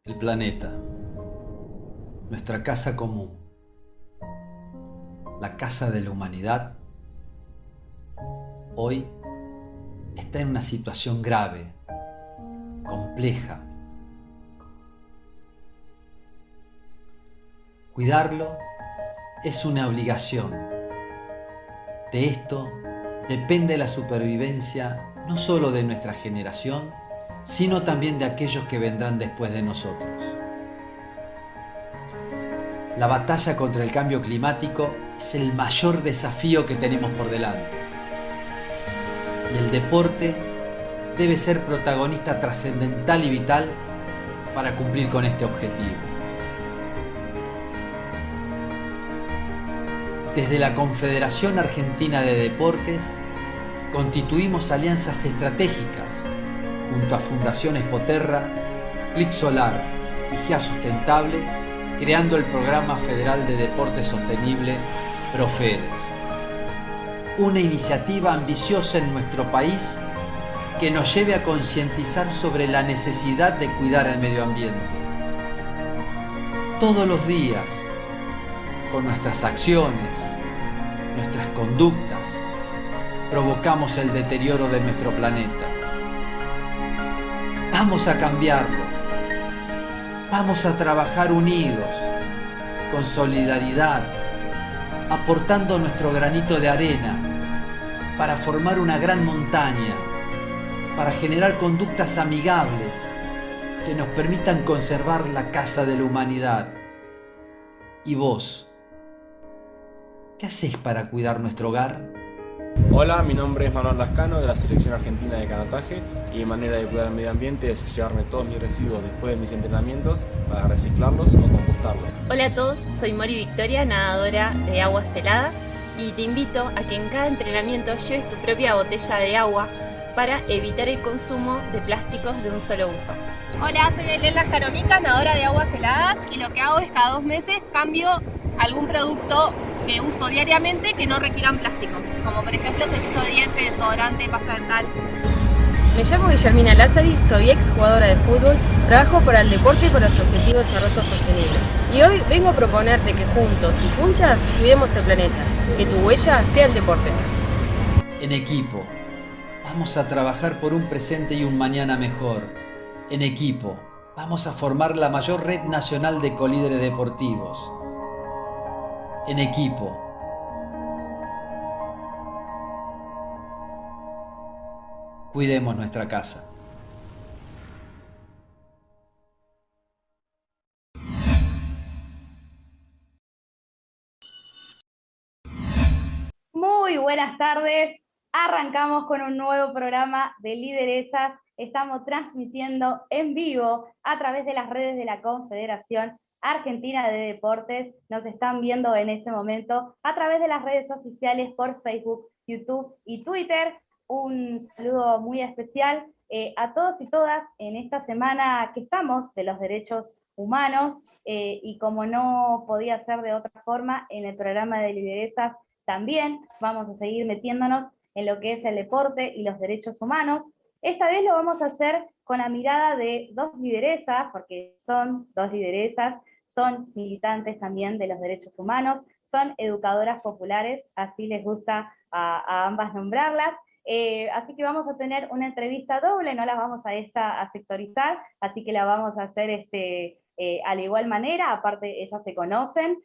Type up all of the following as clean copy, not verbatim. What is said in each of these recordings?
El planeta, nuestra casa común, la casa de la humanidad, hoy está en una situación grave, compleja. Cuidarlo es una obligación. De esto depende la supervivencia no solo de nuestra generación, sino también de aquellos que vendrán después de nosotros. La batalla contra el cambio climático es el mayor desafío que tenemos por delante. Y el deporte debe ser protagonista trascendental y vital para cumplir con este objetivo. Desde la Confederación Argentina de Deportes constituimos alianzas estratégicas junto a Fundación Expoterra, Clic Solar y GEA Sustentable, creando el Programa Federal de Deporte Sostenible PROFEDES. Una iniciativa ambiciosa en nuestro país que nos lleve a concientizar sobre la necesidad de cuidar el medio ambiente. Todos los días, con nuestras acciones, nuestras conductas, provocamos el deterioro de nuestro planeta. Vamos a cambiarlo. Vamos a trabajar unidos, con solidaridad, aportando nuestro granito de arena para formar una gran montaña, para generar conductas amigables que nos permitan conservar la casa de la humanidad. ¿Y vos? ¿Qué hacés para cuidar nuestro hogar? Hola, mi nombre es Manuel Lascano de la Selección Argentina de Canotaje y mi manera de cuidar el medio ambiente es llevarme todos mis residuos después de mis entrenamientos para reciclarlos o compostarlos. Hola a todos, soy Mori Victoria, nadadora de aguas heladas y te invito a que en cada entrenamiento lleves tu propia botella de agua para evitar el consumo de plásticos de un solo uso. Hola, soy Elena Jaromicas, nadadora de aguas heladas y lo que hago es cada 2 meses cambio algún producto que uso diariamente que no requieran plásticos, como por ejemplo cepillo de dientes, desodorante, pasta dental. Me llamo Guillermina Lázari, soy ex jugadora de fútbol, trabajo para el deporte y para los objetivos de desarrollo sostenible. Y hoy vengo a proponerte que juntos y juntas cuidemos el planeta, que tu huella sea el deporte. En equipo, vamos a trabajar por un presente y un mañana mejor. En equipo, vamos a formar la mayor red nacional de colíderes deportivos. En equipo, cuidemos nuestra casa. Muy buenas tardes, arrancamos con un nuevo programa de Lideresas. Estamos transmitiendo en vivo a través de las redes de la Confederación Argentina de Deportes. Nos están viendo en este momento a través de las redes oficiales por Facebook, YouTube y Twitter. Un saludo muy especial a todos y todas en esta semana que estamos de los derechos humanos y como no podía ser de otra forma, en el programa de Lideresas también vamos a seguir metiéndonos en lo que es el deporte y los derechos humanos. Esta vez lo vamos a hacer con la mirada de dos lideresas, porque son dos lideresas, son militantes también de los derechos humanos, son educadoras populares, así les gusta a ambas nombrarlas. Así que vamos a tener una entrevista doble, no las vamos a sectorizar, así que la vamos a hacer a la igual manera, aparte ellas se conocen,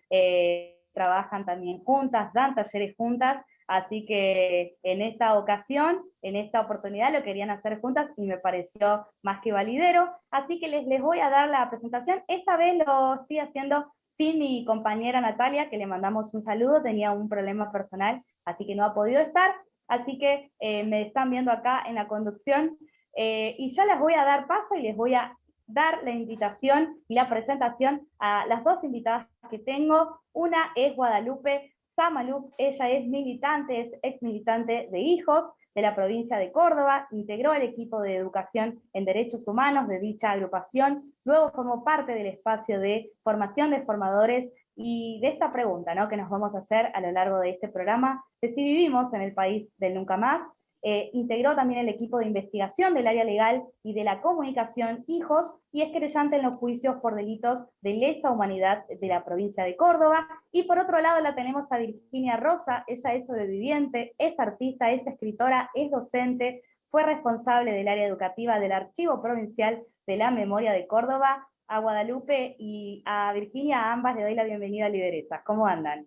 trabajan también juntas, dan talleres juntas, así que en esta ocasión, en esta oportunidad lo querían hacer juntas y me pareció más que validero, así que les voy a dar la presentación. Esta vez lo estoy haciendo sin mi compañera Natalia, que le mandamos un saludo, tenía un problema personal, así que no ha podido estar, así que me están viendo acá en la conducción, y ya les voy a dar paso y les voy a dar la invitación y la presentación a las dos invitadas que tengo. Una es Guadalupe Samalup, ella es militante, es ex militante de Hijos de la provincia de Córdoba, integró el equipo de educación en derechos humanos de dicha agrupación, luego formó parte del espacio de formación de formadores y de esta pregunta, ¿no?, que nos vamos a hacer a lo largo de este programa, de si vivimos en el país del nunca más. integró también el equipo de investigación del área legal y de la comunicación HIJOS, y es querellante en los juicios por delitos de lesa humanidad de la provincia de Córdoba. Y por otro lado la tenemos a Virginia Rosa. Ella es sobreviviente, es artista, es escritora, es docente, fue responsable del área educativa del Archivo Provincial de la Memoria de Córdoba. A Guadalupe y a Virginia, a ambas le doy la bienvenida a Lideresas. ¿Cómo andan?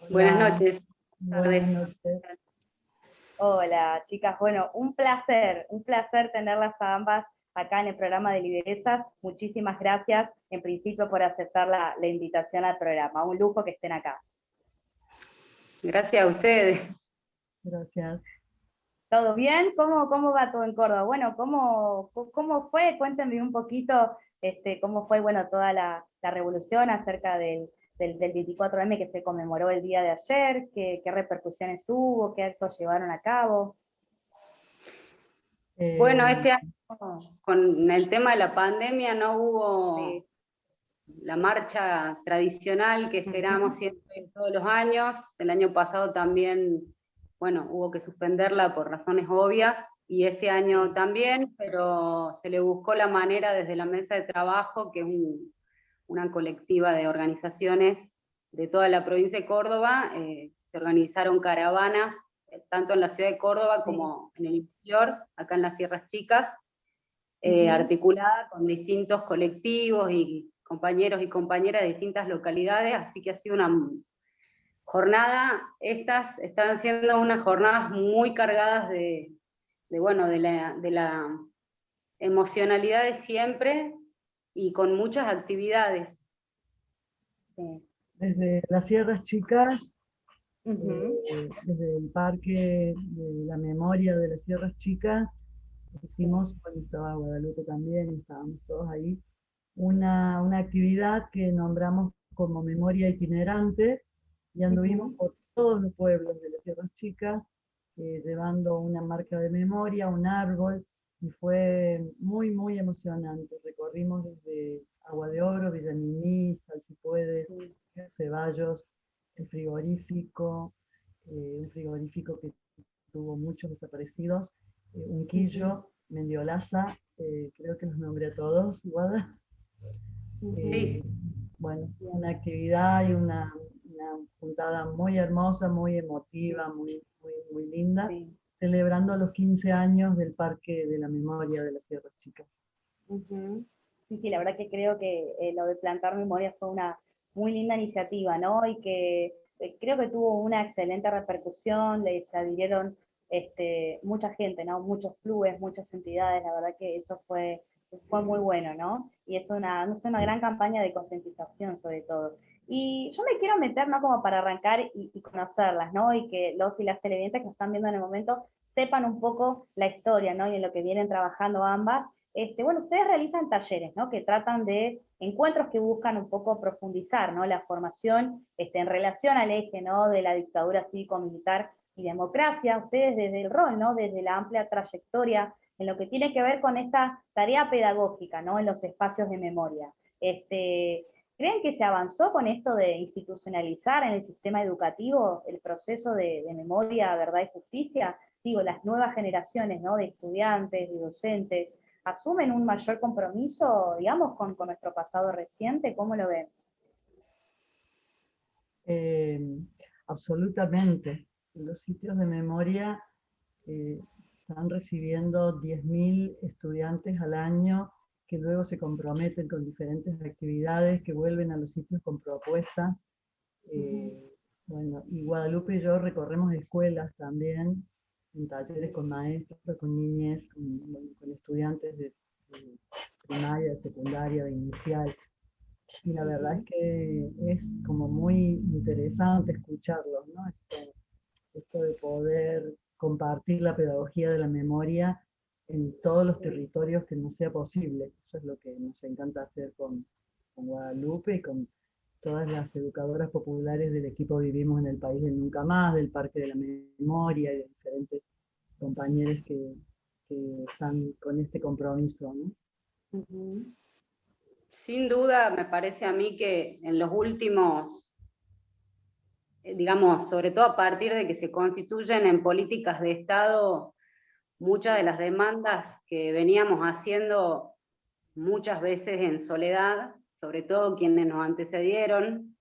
Buenas noches. Buenas noches. Hola, chicas. Bueno, un placer tenerlas a ambas acá en el programa de Lideresas. Muchísimas gracias, en principio, por aceptar la invitación al programa. Un lujo que estén acá. Gracias a ustedes. Gracias. ¿Todo bien? ¿Cómo va todo en Córdoba? Bueno, ¿cómo fue? Cuéntenme un poquito cómo fue, bueno, toda la revolución acerca del 24M que se conmemoró el día de ayer, qué repercusiones hubo, qué actos llevaron a cabo. Bueno, este año con el tema de la pandemia no hubo la marcha tradicional que esperamos siempre todos los años. El año pasado también, bueno, hubo que suspenderla por razones obvias, y este año también, pero se le buscó la manera desde la mesa de trabajo, que es una colectiva de organizaciones de toda la provincia de Córdoba. Se organizaron caravanas, tanto en la ciudad de Córdoba como en el interior, acá en las Sierras Chicas, articulada con distintos colectivos y compañeros y compañeras de distintas localidades, así que ha sido una jornada. Estas están siendo unas jornadas muy cargadas de la emocionalidad de siempre, y con muchas actividades. Desde las Sierras Chicas, desde el Parque de la Memoria de las Sierras Chicas, hicimos, cuando estaba Guadalupe también, estábamos todos ahí, una actividad que nombramos como Memoria Itinerante, y anduvimos por todos los pueblos de las Sierras Chicas, llevando una marca de memoria, un árbol, y fue muy, muy emocionante. Recorrimos desde Agua de Oro, Villa Niní, Salsipuedes, Ceballos, el frigorífico, un frigorífico que tuvo muchos desaparecidos, Unquillo, Mendiolaza, creo que los nombré a todos, Guada. Bueno, una actividad y una juntada muy hermosa, muy emotiva, muy linda, celebrando los 15 años del Parque de la Memoria de las Sierras Chicas. Sí, la verdad que creo que lo de plantar memoria fue una muy linda iniciativa, ¿no? Y que creo que tuvo una excelente repercusión, se adhirieron mucha gente, ¿no? Muchos clubes, muchas entidades, la verdad que eso fue muy bueno, ¿no? Y es una gran campaña de concientización sobre todo. Y yo me quiero meter, ¿no? Como para arrancar y conocerlas, ¿no? Y que los y las televidentes que nos están viendo en el momento sepan un poco la historia, ¿no? Y en lo que vienen trabajando ambas. Bueno, ustedes realizan talleres, ¿no? Que tratan de encuentros que buscan un poco profundizar, ¿no? La formación en relación al eje, ¿no? De la dictadura cívico-militar y democracia. Ustedes desde el rol, ¿no? Desde la amplia trayectoria en lo que tiene que ver con esta tarea pedagógica, ¿no? En los espacios de memoria. ¿Creen que se avanzó con esto de institucionalizar en el sistema educativo el proceso de memoria, verdad y justicia? Digo, las nuevas generaciones, ¿no? De estudiantes, de docentes, ¿asumen un mayor compromiso, digamos, con nuestro pasado reciente? ¿Cómo lo ven? Absolutamente. Los sitios de memoria están recibiendo 10.000 estudiantes al año, que luego se comprometen con diferentes actividades, que vuelven a los sitios con propuestas. Bueno, y Guadalupe y yo recorremos escuelas también, en talleres con maestros, con niñez, con estudiantes de primaria, de secundaria, de inicial. Y la verdad es que es como muy interesante escucharlos, ¿no? Esto de poder compartir la pedagogía de la memoria en todos los territorios que nos sea posible. Eso es lo que nos encanta hacer con Guadalupe y con todas las educadoras populares del equipo Vivimos en el País del Nunca Más, del Parque de la Memoria y de diferentes compañeros que están con este compromiso, ¿no? Sin duda, me parece a mí que en los últimos digamos, sobre todo a partir de que se constituyen en políticas de Estado muchas de las demandas que veníamos haciendo muchas veces en soledad, sobre todo quienes nos antecedieron,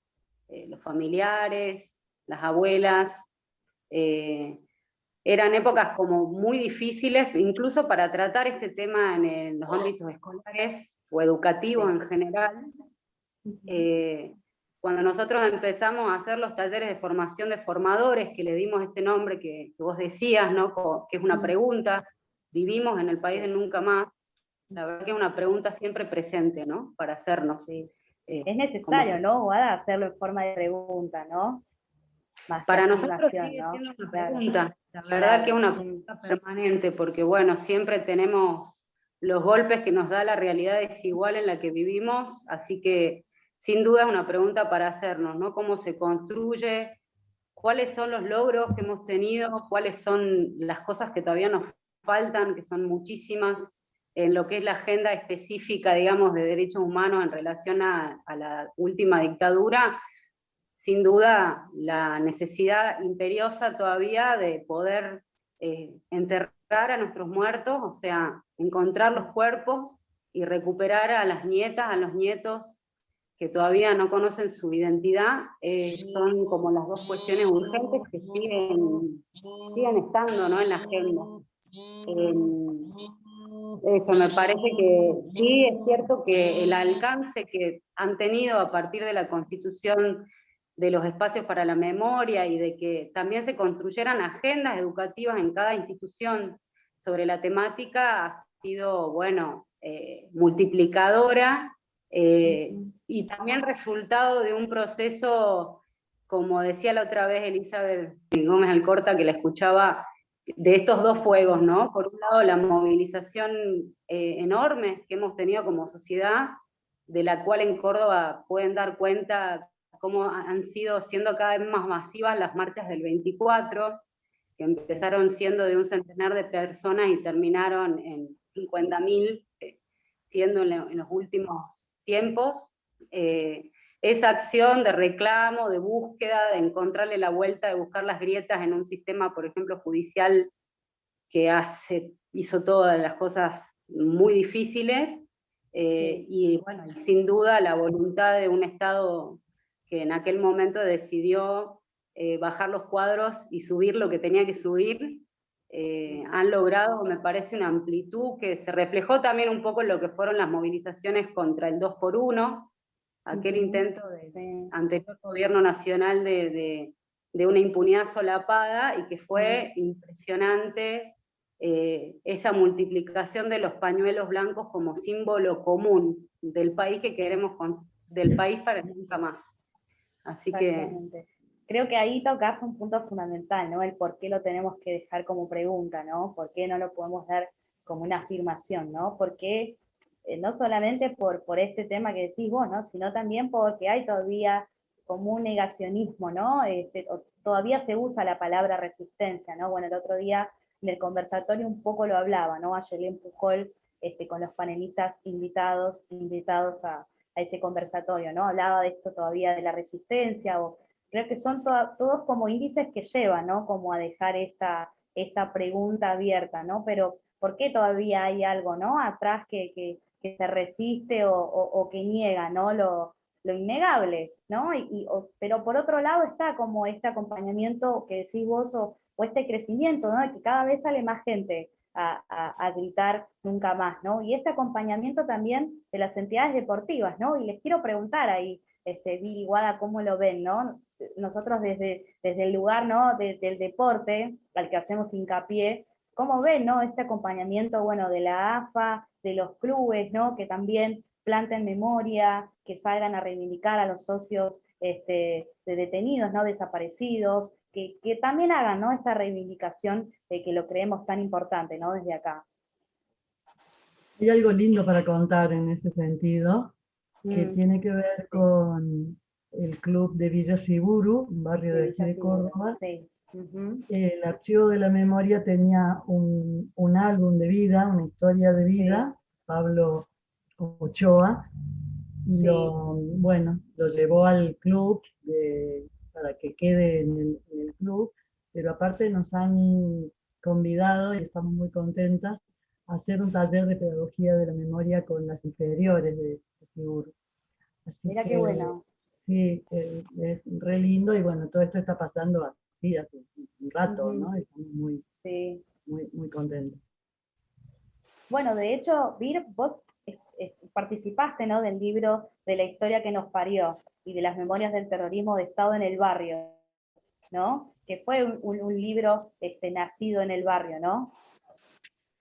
los familiares, las abuelas. Eran épocas como muy difíciles, incluso para tratar este tema en los ámbitos escolares o educativos en general. Cuando nosotros empezamos a hacer los talleres de formación de formadores, que le dimos este nombre que vos decías, ¿no? Que es una pregunta, vivimos en el país del nunca más, la verdad que es una pregunta siempre presente, ¿no? Para hacernos. Sí. Es necesario, ¿no, Guada, hacerlo en forma de pregunta, ¿no? Más para nosotros sigue ¿no? siendo una Claro. pregunta, la verdad que es una pregunta permanente, porque bueno, siempre tenemos los golpes que nos da la realidad desigual en la que vivimos, así que sin duda es una pregunta para hacernos, ¿no? ¿Cómo se construye? ¿Cuáles son los logros que hemos tenido? ¿Cuáles son las cosas que todavía nos faltan, que son muchísimas, en lo que es la agenda específica, digamos, de derechos humanos en relación a la última dictadura? Sin duda, la necesidad imperiosa todavía de poder enterrar a nuestros muertos, o sea, encontrar los cuerpos y recuperar a las nietas, a los nietos que todavía no conocen su identidad, son como las dos cuestiones urgentes que siguen estando, ¿no? En la agenda. Eso, me parece que sí, es cierto que el alcance que han tenido a partir de la constitución de los espacios para la memoria y de que también se construyeran agendas educativas en cada institución sobre la temática ha sido, bueno, multiplicadora, y también resultado de un proceso, como decía la otra vez Elizabeth Gómez Alcorta, que la escuchaba, de estos dos fuegos, ¿no? Por un lado la movilización enorme que hemos tenido como sociedad, de la cual en Córdoba pueden dar cuenta cómo han sido siendo cada vez más masivas las marchas del 24, que empezaron siendo de un centenar de personas y terminaron en 50.000, siendo en los últimos tiempos. Esa acción de reclamo, de búsqueda, de encontrarle la vuelta, de buscar las grietas en un sistema, por ejemplo, judicial, que hizo todas las cosas muy difíciles, y bueno, sin duda la voluntad de un Estado que en aquel momento decidió bajar los cuadros y subir lo que tenía que subir, han logrado, me parece, una amplitud que se reflejó también un poco en lo que fueron las movilizaciones contra el 2x1, aquel intento del anterior gobierno nacional de una impunidad solapada, y que fue impresionante esa multiplicación de los pañuelos blancos como símbolo común del país que queremos, del país para nunca más. Así que creo que ahí tocas un punto fundamental, ¿no? El por qué lo tenemos que dejar como pregunta, ¿no? ¿Por qué no lo podemos dar como una afirmación, ¿no? Porque no solamente por este tema que decís vos, ¿no? Sino también porque hay todavía como un negacionismo, ¿no? Todavía se usa la palabra resistencia, ¿no? Bueno, el otro día en el conversatorio un poco lo hablaba, ¿no? Ayelén Pujol, con los panelistas invitados a ese conversatorio, ¿no? Hablaba de esto todavía de la resistencia, o creo que son todos como índices que llevan, ¿no? Como a dejar esta pregunta abierta, ¿no? Pero ¿por qué todavía hay algo, ¿no? Atrás que se resiste o que niega, ¿no? Lo innegable, ¿no? Pero por otro lado está como este acompañamiento que decís vos, o este crecimiento, ¿no? De que cada vez sale más gente a gritar nunca más, ¿no? Y este acompañamiento también de las entidades deportivas, ¿no? Y les quiero preguntar ahí, Viri, Guada, ¿cómo lo ven, no? Nosotros desde el lugar, ¿no? Del deporte, al que hacemos hincapié, ¿cómo ven, no? Este acompañamiento, bueno, de la AFA, de los clubes, ¿no? Que también planten memoria, que salgan a reivindicar a los socios de detenidos, ¿no? Desaparecidos, que también hagan, ¿no? Esta reivindicación de que lo creemos tan importante, ¿no? Desde acá. Hay algo lindo para contar en ese sentido, que tiene que ver con el club de Villa Siburu, un barrio de aquí de Córdoba. Sí. El Archivo de la Memoria tenía un álbum de vida, una historia de vida, Pablo Ochoa, y lo llevó al club para que quede en el club, pero aparte nos han convidado, y estamos muy contentas, a hacer un taller de pedagogía de la memoria con las inferiores de FIUR. Así Mira que, qué bueno. Sí, es re lindo, y bueno, todo esto está pasando así hace un rato, ¿no? Estamos muy, sí, muy contentos. Bueno, de hecho, Vir, vos participaste, ¿no?, del libro de la historia que nos parió y de las memorias del terrorismo de Estado en el barrio, ¿no? Que fue un libro nacido en el barrio, ¿no?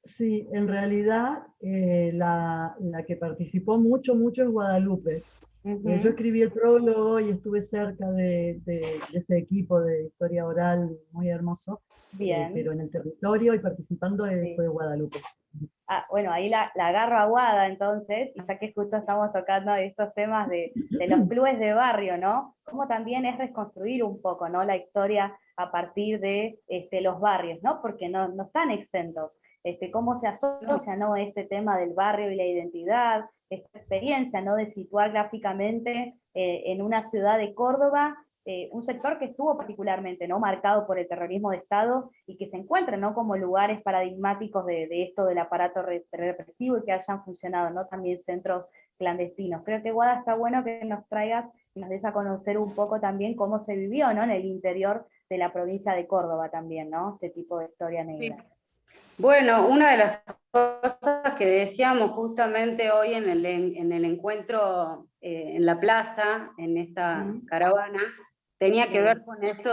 Sí, en realidad la que participó mucho es Guadalupe. Yo escribí el prólogo y estuve cerca de ese equipo de historia oral muy hermoso. Bien. Pero en el territorio y participando fue Guadalupe. Ah, bueno, ahí la agarro a Guada entonces, y ya que justo estamos tocando estos temas de los clubes de barrio, ¿no? Cómo también es reconstruir un poco, ¿no?, la historia a partir de los barrios, ¿no? Porque no están exentos. Cómo se asocia, ¿no?, este tema del barrio y la identidad, esta experiencia, ¿no?, de situar gráficamente en una ciudad de Córdoba, un sector que estuvo particularmente, ¿no?, marcado por el terrorismo de Estado, y que se encuentran, ¿no?, como lugares paradigmáticos de esto del aparato represivo, y que hayan funcionado, ¿no?, también centros clandestinos. Creo que, Guada, está bueno que nos traigas y nos des a conocer un poco también cómo se vivió, ¿no?, en el interior de la provincia de Córdoba también, ¿no?, este tipo de historia negra. Sí. Bueno, una de las cosas que decíamos justamente hoy en el encuentro en la plaza, en esta caravana, tenía que ver con esto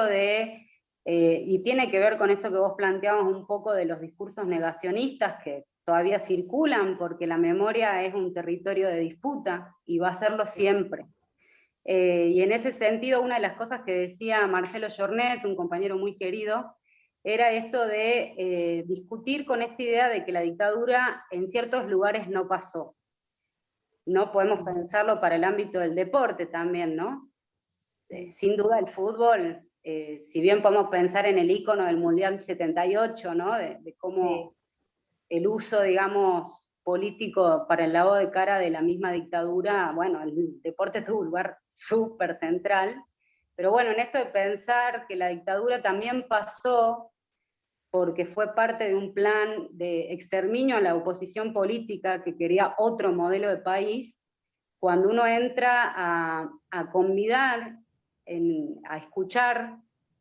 y tiene que ver con esto que vos planteabas un poco de los discursos negacionistas que todavía circulan, porque la memoria es un territorio de disputa, y va a serlo siempre. Y en ese sentido, una de las cosas que decía Marcelo Jornet, un compañero muy querido, era esto de discutir con esta idea de que la dictadura en ciertos lugares no pasó. No podemos pensarlo para el ámbito del deporte también, ¿no? Sin duda el fútbol, si bien podemos pensar en el ícono del Mundial 78, ¿no?, de cómo el uso, digamos, político para el lavado de cara de la misma dictadura, bueno, el deporte tuvo un lugar súper central, pero bueno, en esto de pensar que la dictadura también pasó porque fue parte de un plan de exterminio a la oposición política que quería otro modelo de país, cuando uno entra a convidar, a escuchar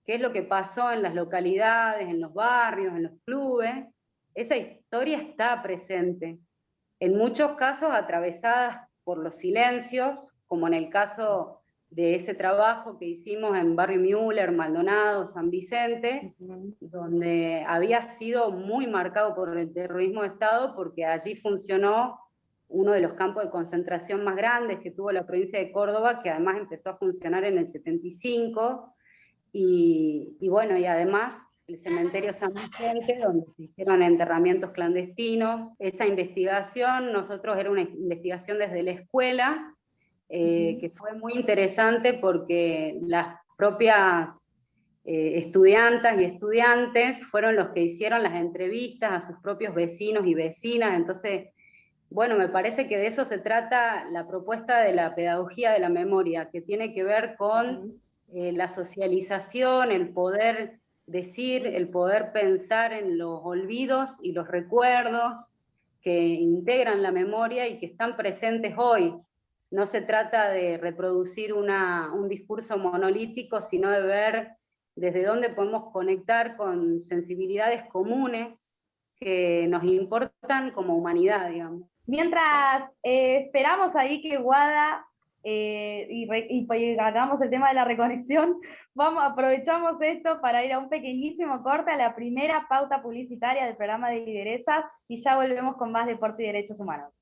qué es lo que pasó en las localidades, en los barrios, en los clubes, esa historia está presente, en muchos casos atravesadas por los silencios, como en el caso de ese trabajo que hicimos en Barrio Müller, Maldonado, San Vicente, donde había sido muy marcado por el terrorismo de Estado, porque allí funcionó uno de los campos de concentración más grandes que tuvo la provincia de Córdoba, que además empezó a funcionar en el 75, y bueno, y además el cementerio San Vicente, donde se hicieron enterramientos clandestinos. Esa investigación, nosotros era una investigación desde la escuela, que fue muy interesante porque las propias estudiantas y estudiantes fueron los que hicieron las entrevistas a sus propios vecinos y vecinas. Entonces, bueno, me parece que de eso se trata la propuesta de la pedagogía de la memoria, que tiene que ver con la socialización, el poder decir, el poder pensar en los olvidos y los recuerdos que integran la memoria y que están presentes hoy. No se trata de reproducir un discurso monolítico, sino de ver desde dónde podemos conectar con sensibilidades comunes que nos importan como humanidad, digamos. Mientras esperamos ahí que Guada y hagamos el tema de la reconexión, aprovechamos esto para ir a un pequeñísimo corte, a la primera pauta publicitaria del programa de Lideresas, y ya volvemos con más deporte y derechos humanos.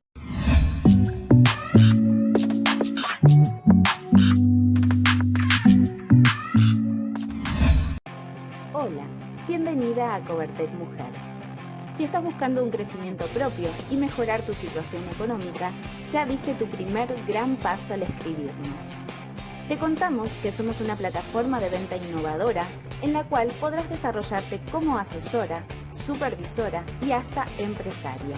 Hola, bienvenida a Cobertec Mujer. Si estás buscando un crecimiento propio y mejorar tu situación económica, ya diste tu primer gran paso al escribirnos. Te contamos que somos una plataforma de venta innovadora en la cual podrás desarrollarte como asesora, supervisora y hasta empresaria.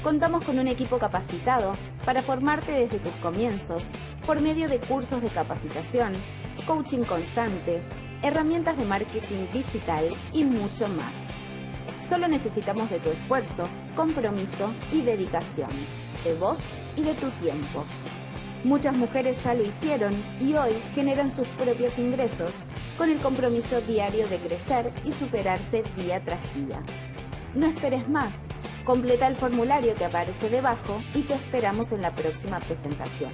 Contamos con un equipo capacitado para formarte desde tus comienzos por medio de cursos de capacitación, coaching constante, herramientas de marketing digital y mucho más. Solo necesitamos de tu esfuerzo, compromiso y dedicación, de vos y de tu tiempo. Muchas mujeres ya lo hicieron y hoy generan sus propios ingresos con el compromiso diario de crecer y superarse día tras día. No esperes más, completa el formulario que aparece debajo y te esperamos en la próxima presentación.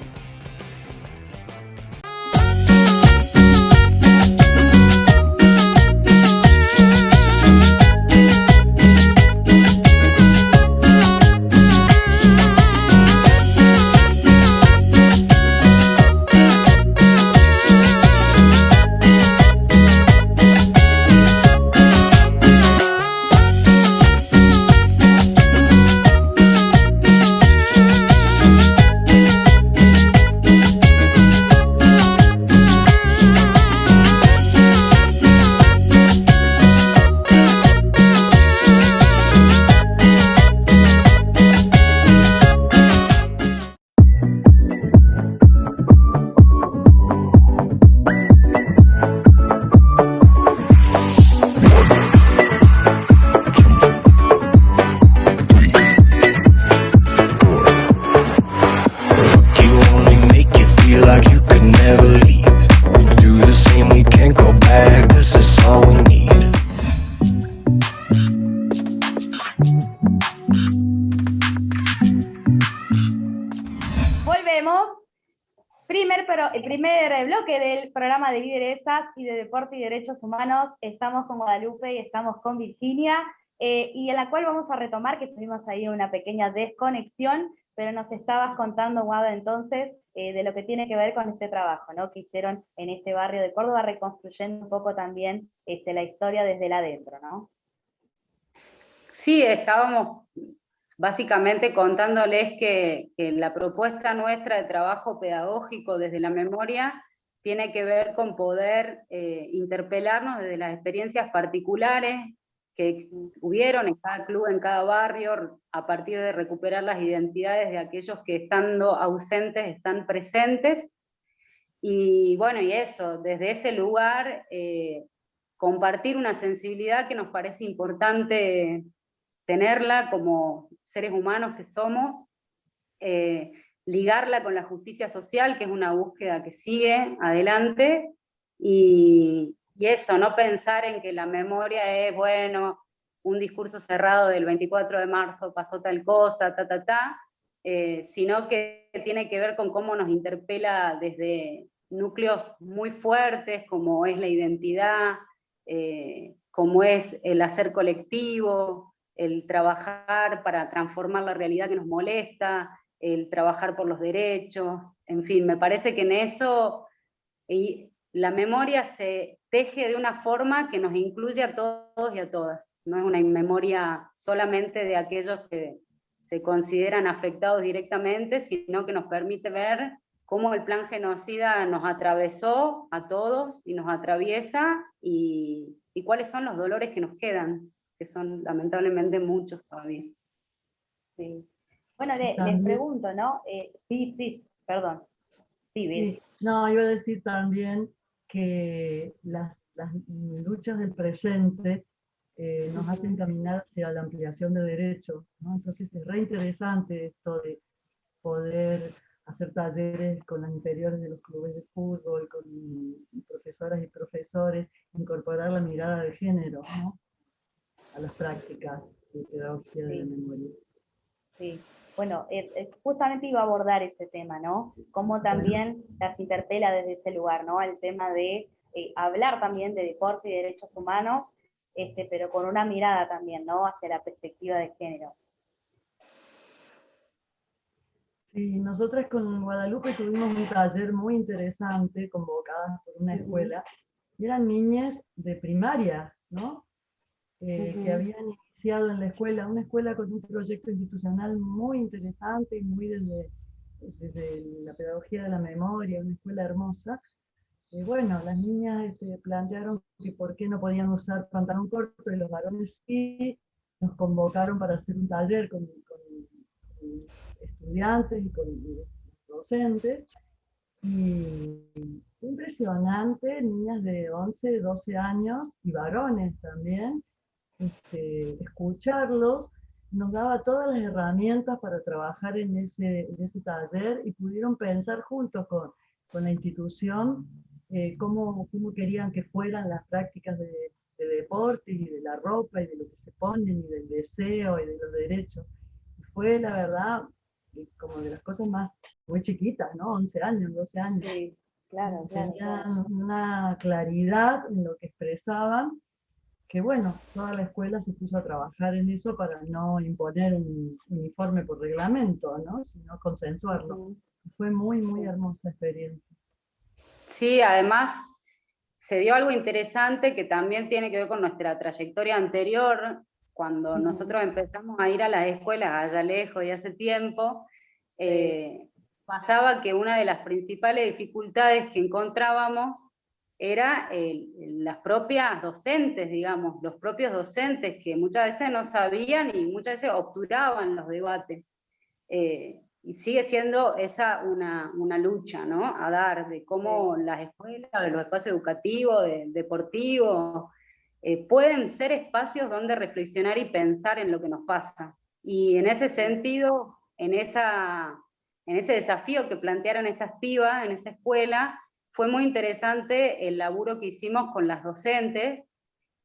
Primer bloque del programa de lideresas y de deporte y derechos humanos. Estamos con Guadalupe y estamos con Virginia, y en la cual vamos a retomar que tuvimos ahí una pequeña desconexión, pero nos estabas contando, Guada, entonces, de lo que tiene que ver con este trabajo, ¿no?, que hicieron en este barrio de Córdoba, reconstruyendo un poco también la historia desde el adentro, ¿no? Sí, estábamos básicamente contándoles que la propuesta nuestra de trabajo pedagógico desde la memoria tiene que ver con poder interpelarnos desde las experiencias particulares que hubieron en cada club, en cada barrio, a partir de recuperar las identidades de aquellos que estando ausentes están presentes, y bueno, y eso, desde ese lugar compartir una sensibilidad que nos parece importante tenerla como seres humanos que somos, ligarla con la justicia social, que es una búsqueda que sigue adelante, y eso, no pensar en que la memoria es, bueno, un discurso cerrado del 24 de marzo pasó tal cosa, sino que tiene que ver con cómo nos interpela desde núcleos muy fuertes, como es la identidad, como es el hacer colectivo, el trabajar para transformar la realidad que nos molesta, el trabajar por los derechos, en fin, me parece que en eso la memoria se teje de una forma que nos incluye a todos y a todas. No es una memoria solamente de aquellos que se consideran afectados directamente, sino que nos permite ver cómo el plan genocida nos atravesó a todos y nos atraviesa, y cuáles son los dolores que nos quedan, que son lamentablemente muchos todavía. Sí. Bueno, les pregunto, ¿no? Sí, perdón. Sí, bien. Sí. No, iba a decir también que las luchas del presente nos hacen caminar hacia la ampliación de derechos, ¿no? Entonces es re interesante esto de poder hacer talleres con las inferiores de los clubes de fútbol, con profesoras y profesores, incorporar la mirada de género, ¿no?, a las prácticas de pedagogía de la memoria. Sí, bueno, justamente iba a abordar ese tema, ¿no? Cómo también las interpela desde ese lugar, ¿no? Al tema de hablar también de deporte y derechos humanos, pero con una mirada también, ¿no?, hacia la perspectiva de género. Sí, nosotras con Guadalupe tuvimos un taller muy interesante, convocadas por una escuela, y eran niñas de primaria, ¿no? Que habían iniciado en la escuela, una escuela con un proyecto institucional muy interesante y muy desde la pedagogía de la memoria, una escuela hermosa. Bueno, las niñas plantearon que por qué no podían usar pantalón corto y los varones sí. Nos convocaron para hacer un taller con estudiantes y con los docentes. Y impresionante, niñas de 11, 12 años y varones también, escucharlos nos daba todas las herramientas para trabajar en ese taller y pudieron pensar juntos con la institución cómo querían que fueran las prácticas de deporte y de la ropa y de lo que se ponen y del deseo y de los derechos. Y fue la verdad como de las cosas más muy chiquitas, ¿no? 11 años, 12 años. Sí, claro, Tenían una claridad en lo que expresaban, que bueno, toda la escuela se puso a trabajar en eso para no imponer un uniforme por reglamento, ¿no? Sino consensuarlo. Fue muy, muy hermosa experiencia. Sí, además se dio algo interesante que también tiene que ver con nuestra trayectoria anterior, cuando nosotros empezamos a ir a las escuelas allá lejos y hace tiempo, pasaba que una de las principales dificultades que encontrábamos era las propias docentes, digamos, los propios docentes que muchas veces no sabían y muchas veces obturaban los debates. Y sigue siendo esa una lucha, ¿no? A dar, de cómo las escuelas, de los espacios educativos, deportivos, pueden ser espacios donde reflexionar y pensar en lo que nos pasa. Y en ese sentido, en ese desafío que plantearon estas pibas en esa escuela, fue muy interesante el laburo que hicimos con las docentes,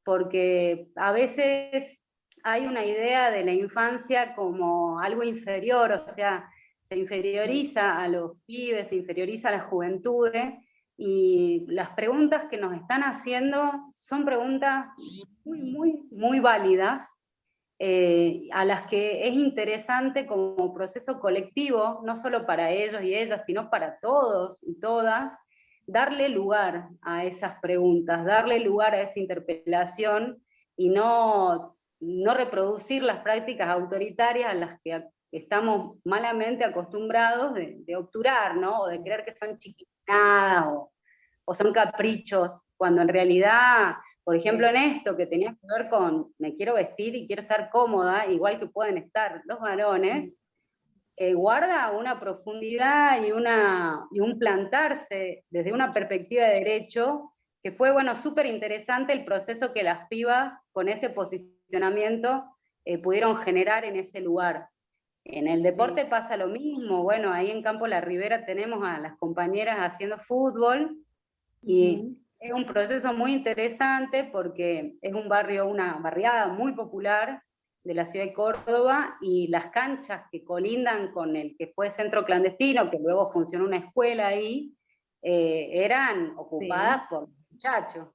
porque a veces hay una idea de la infancia como algo inferior, o sea, se inferioriza a los pibes, se inferioriza a las juventudes, y las preguntas que nos están haciendo son preguntas muy, muy, muy válidas, a las que es interesante como proceso colectivo, no solo para ellos y ellas, sino para todos y todas, darle lugar a esas preguntas, darle lugar a esa interpelación y no reproducir las prácticas autoritarias a las que estamos malamente acostumbrados de obturar, ¿no? O de creer que son chiquitinadas o son caprichos, cuando en realidad, por ejemplo en esto que tenía que ver con me quiero vestir y quiero estar cómoda, igual que pueden estar los varones, guarda una profundidad y un plantarse desde una perspectiva de derecho, que fue, bueno, súper interesante el proceso que las pibas con ese posicionamiento pudieron generar en ese lugar. En el deporte pasa lo mismo, bueno, ahí en Campo La Ribera tenemos a las compañeras haciendo fútbol, y es un proceso muy interesante porque es un barrio, una barriada muy popular de la ciudad de Córdoba, y las canchas que colindan con el que fue centro clandestino, que luego funcionó una escuela ahí, eran ocupadas por muchachos.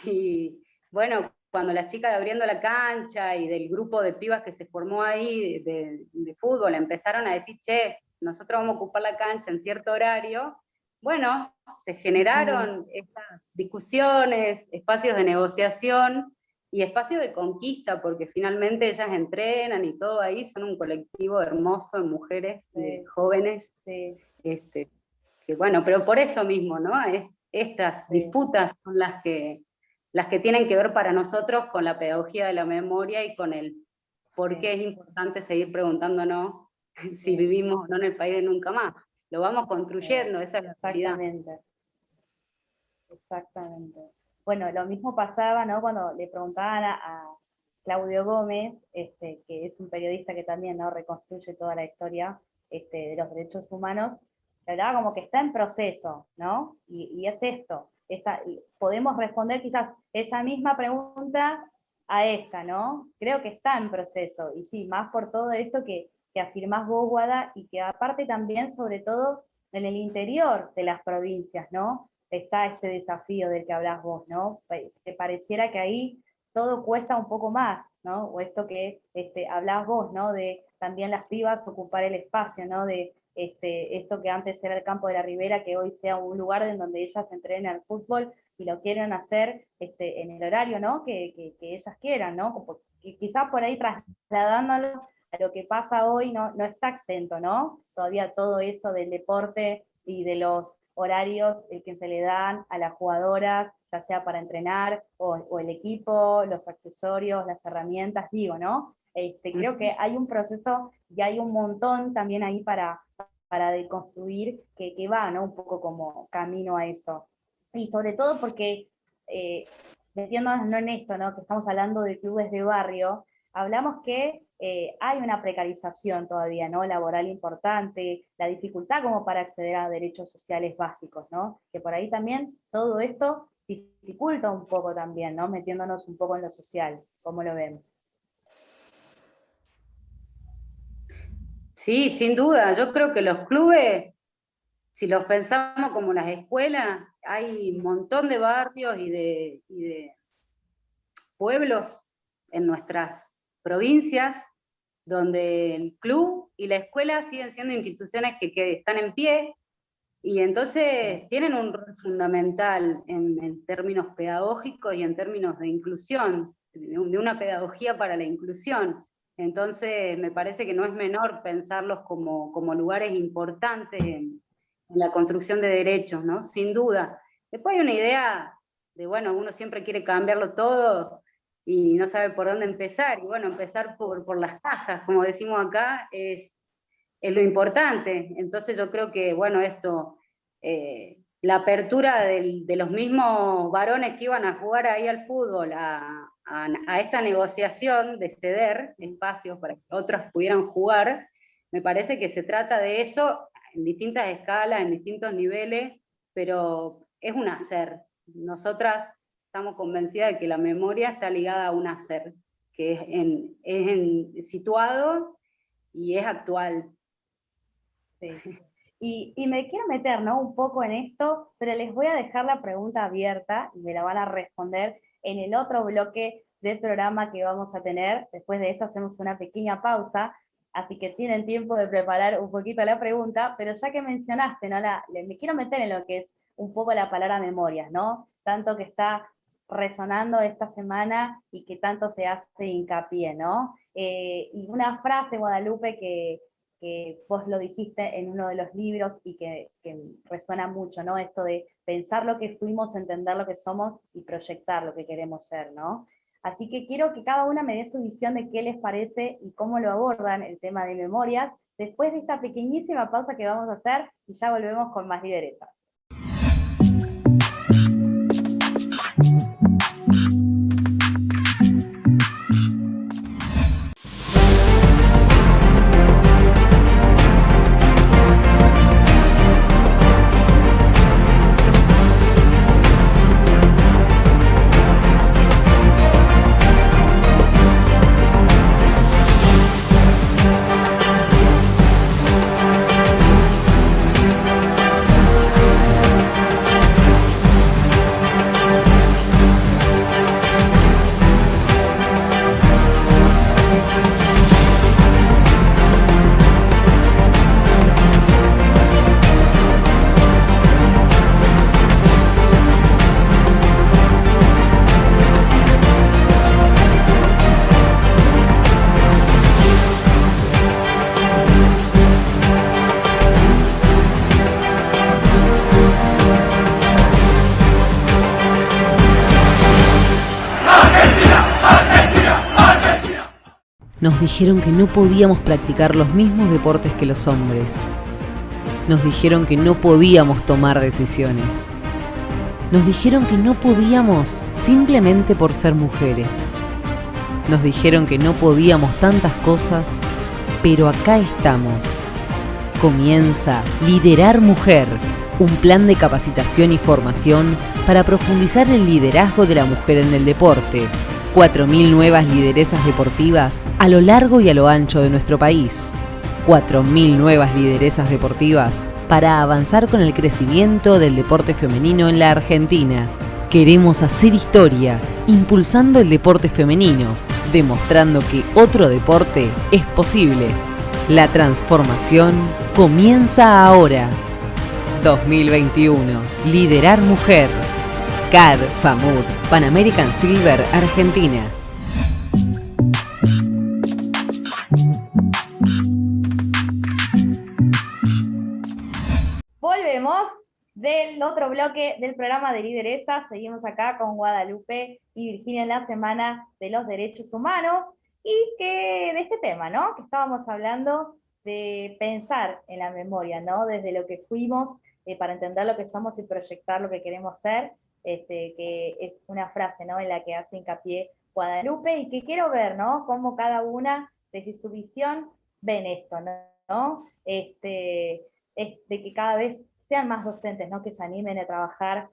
Y bueno, cuando las chicas de Abriendo la Cancha y del grupo de pibas que se formó ahí de fútbol empezaron a decir, che, nosotros vamos a ocupar la cancha en cierto horario, bueno, se generaron estas discusiones, espacios de negociación y espacios de conquista, porque finalmente ellas entrenan y todo ahí, son un colectivo hermoso de mujeres, de jóvenes, que bueno, pero por eso mismo, ¿no? Estas disputas son las que tienen que ver para nosotros con la pedagogía de la memoria y con el por qué es importante seguir preguntándonos si vivimos o no en el país de nunca más. Lo vamos construyendo, esa es la realidad. Exactamente. Bueno, lo mismo pasaba, ¿no? Cuando le preguntaban a Claudio Gómez, que es un periodista que también, ¿no?, reconstruye toda la historia de los derechos humanos, le hablaba como que está en proceso, ¿no? Y es esto, podemos responder quizás esa misma pregunta a esta, ¿no? Creo que está en proceso, y sí, más por todo esto que afirmás vos, Guada, y que aparte también, sobre todo, en el interior de las provincias, ¿no? Está este desafío del que hablás vos, ¿no? Te pareciera que ahí todo cuesta un poco más, ¿no? O esto que hablás vos, ¿no? De también las pibas ocupar el espacio, ¿no? De esto que antes era el Campo de la Ribera, que hoy sea un lugar en donde ellas entrenen al fútbol y lo quieren hacer en el horario, ¿no? Que ellas quieran, ¿no? Porque quizás por ahí trasladándolo a lo que pasa hoy no está exento, ¿no? Todavía todo eso del deporte y de los horarios que se le dan a las jugadoras, ya sea para entrenar, o el equipo, los accesorios, las herramientas, digo, ¿no? Creo que hay un proceso y hay un montón también ahí para deconstruir que va, ¿no? Un poco como camino a eso. Y sobre todo porque, metiéndonos no en esto, ¿no? Que estamos hablando de clubes de barrio, hablamos que hay una precarización todavía, ¿no? Laboral importante, la dificultad como para acceder a derechos sociales básicos, ¿no? Que por ahí también todo esto dificulta un poco también, ¿no? Metiéndonos un poco en lo social, ¿cómo lo ven? Sí, sin duda. Yo creo que los clubes, si los pensamos como las escuelas, hay un montón de barrios y de pueblos en nuestras provincias donde el club y la escuela siguen siendo instituciones que están en pie, y entonces tienen un rol fundamental en términos pedagógicos y en términos de inclusión, de una pedagogía para la inclusión. Entonces me parece que no es menor pensarlos como lugares importantes en la construcción de derechos, ¿no? Sin duda. Después hay una idea de, bueno, uno siempre quiere cambiarlo todo y no sabe por dónde empezar, y bueno, empezar por las casas, como decimos acá, es lo importante. Entonces yo creo que, bueno, esto, la apertura de los mismos varones que iban a jugar ahí al fútbol, a esta negociación de ceder espacios para que otros pudieran jugar, me parece que se trata de eso en distintas escalas, en distintos niveles, pero es un hacer. Nosotras estamos convencidas de que la memoria está ligada a un hacer, que es situado y es actual. Sí. Y me quiero meter, ¿no? Un poco en esto, pero les voy a dejar la pregunta abierta y me la van a responder en el otro bloque del programa que vamos a tener. Después de esto hacemos una pequeña pausa, así que tienen tiempo de preparar un poquito la pregunta, pero ya que mencionaste, ¿no? Me quiero meter en lo que es un poco la palabra memorias, ¿no? Tanto que está resonando esta semana y que tanto se hace hincapié, ¿no? Y una frase, Guadalupe, que vos lo dijiste en uno de los libros y que resuena mucho, ¿no? Esto de pensar lo que fuimos, entender lo que somos y proyectar lo que queremos ser, ¿no? Así que quiero que cada una me dé su visión de qué les parece y cómo lo abordan el tema de memorias, después de esta pequeñísima pausa que vamos a hacer, y ya volvemos con más lideresas. Nos dijeron que no podíamos practicar los mismos deportes que los hombres. Nos dijeron que no podíamos tomar decisiones. Nos dijeron que no podíamos simplemente por ser mujeres. Nos dijeron que no podíamos tantas cosas, pero acá estamos. Comienza Liderar Mujer, un plan de capacitación y formación para profundizar el liderazgo de la mujer en el deporte. 4.000 nuevas lideresas deportivas a lo largo y a lo ancho de nuestro país. 4.000 nuevas lideresas deportivas para avanzar con el crecimiento del deporte femenino en la Argentina. Queremos hacer historia, impulsando el deporte femenino, demostrando que otro deporte es posible. La transformación comienza ahora. 2021. Liderar Mujer. CAD, FAMUD, Pan American Silver, Argentina. Volvemos del otro bloque del programa de Lideresas. Seguimos acá con Guadalupe y Virginia en la Semana de los Derechos Humanos. y que de este tema, ¿no? Que estábamos hablando de pensar en la memoria, ¿no? Desde lo que fuimos, para entender lo que somos y proyectar lo que queremos ser, que es una frase, ¿no? En la que hace hincapié Guadalupe, y que quiero ver, ¿no? Cómo cada una, desde su visión, ven esto, ¿no? De que cada vez sean más docentes, ¿no? Que se animen a trabajar